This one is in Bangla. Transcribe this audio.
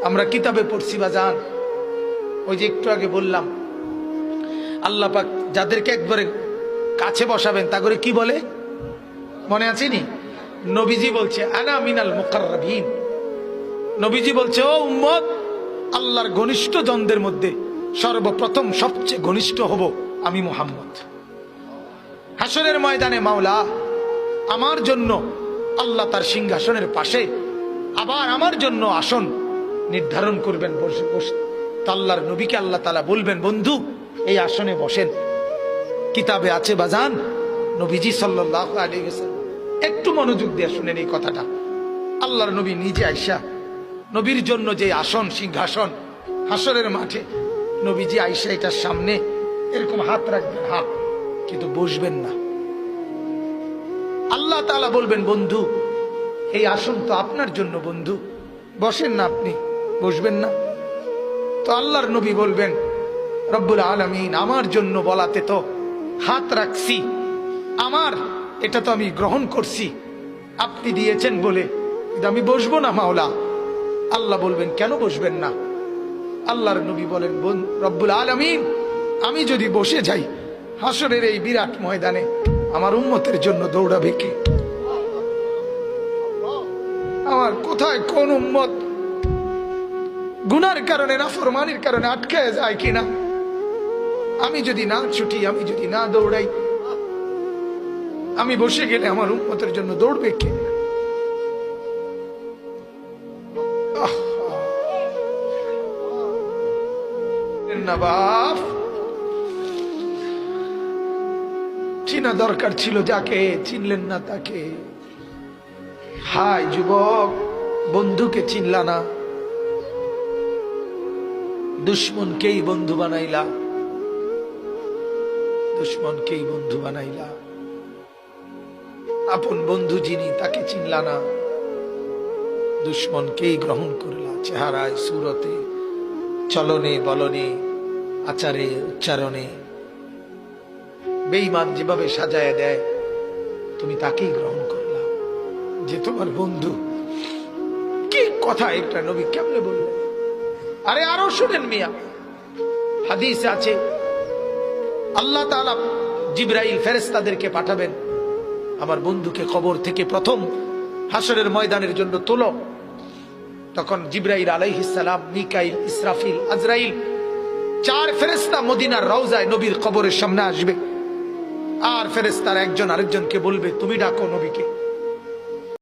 আমরা কিতাবে পড়ছি বাজান, ওই যে একটু আগে বললাম আল্লাহ পাক যাদেরকে একবারে কাছে বসাবেন তা করে কি বলে মনে আছে নি? নবীজি বলছে আনা মিনাল মুকাররাবিন। নবীজি বলছে ও উম্মত, আল্লাহর ঘনিষ্ঠ জনদের মধ্যে সর্বপ্রথম সবচেয়ে ঘনিষ্ঠ হব আমি মুহাম্মদ। হাসরের ময়দানে মাওলা আমার জন্য আল্লাহ তার সিংহাসনের পাশে আবার আমার জন্য আসন নির্ধারণ করবেন বসে বসে। আল্লাহর নবীকে আল্লাহ তাআলা বলবেন বন্ধু এই আসনে বসেন। কিতাবে আছে বাজান, নবীজি সাল্লাল্লাহু আলাইহি ওয়াসাল্লাম, একটু মনোযোগ দিয়ে শুনেন এই কথাটা। আল্লাহর নবী নিজে আয়েশা, নবীর জন্য যে আসন সিংহাসন হাসরের মাঠে, নবীজি আয়েশা এটার সামনে এরকম হাত রাখবেন, হাত, কিন্তু বসবেন না। আল্লাহ তাআলা বলবেন বন্ধু এই আসন তো আপনার জন্য বন্ধু, বসেন না, আপনি বসবেন না। তো আল্লাহর নবী বলবেন রব্বুল আলামিন আমার জন্য বলাতে তো হাত রাখছি, আমার এটা তো আমি গ্রহণ করছি, আপনি দিয়েছেন বলে, কিন্তু আমি বসবো না মাওলা। আল্লাহ বলবেন কেন বসবেন না? আল্লাহর নবী বলেন রব্বুল আলামিন আমি যদি বসে যাই হাসরের এই বিরাট ময়দানে আমার উম্মতের জন্য দৌড়াবে কে? আমার কোথায় কোন উম্মত গুনার কারণে নাফরমানির কারণে আটকায় যায় কিনা? আমি যদি না ছুটি, আমি যদি না দৌড়াই, আমি বসে গেলে আমার উম্মতের জন্য দৌড়বে কে? না বাপ, চিনা দরকার ছিল যাকে, চিনলেন না তাকে। হায় যুবক, বন্ধুকে চিনলা না, দুশ্মনকেই বন্ধু বানাইলা, দুশ্মনকেই বন্ধু বানাইলা। আপন বন্ধু যিনি তাকে চিনলা না, দুশ্মনকেই গ্রহণ করলা। চেহারায়, সুরতে, চলনে বলনে, আচারে উচ্চারণে বেঈমান যেভাবে সাজায় দেয় তুমি তাকেই গ্রহণ করলা যে তোমার বন্ধু। কি কথা এটা নবী কেমনে বললেন? আরে আরো শুনেন মিয়া, হাদিসে আছে আল্লাহ তাআলা জিবরাইল ফেরেশতাদেরকে পাঠাবেন, আমার বন্ধুকে কবর থেকে প্রথম হাসরের ময়দানের জন্য তোলো। তখন জিবরাইল আলাইহিস সালাম, মিকাইল, ইসরাফিল, আজরাইল, 4 ফেরেশতা মদিনার রওজায় নবীর কবরের সামনে আসবে। আর ফেরেশতারা একজন আরেকজনকে বলবে তুমি ডাকো নবীকে।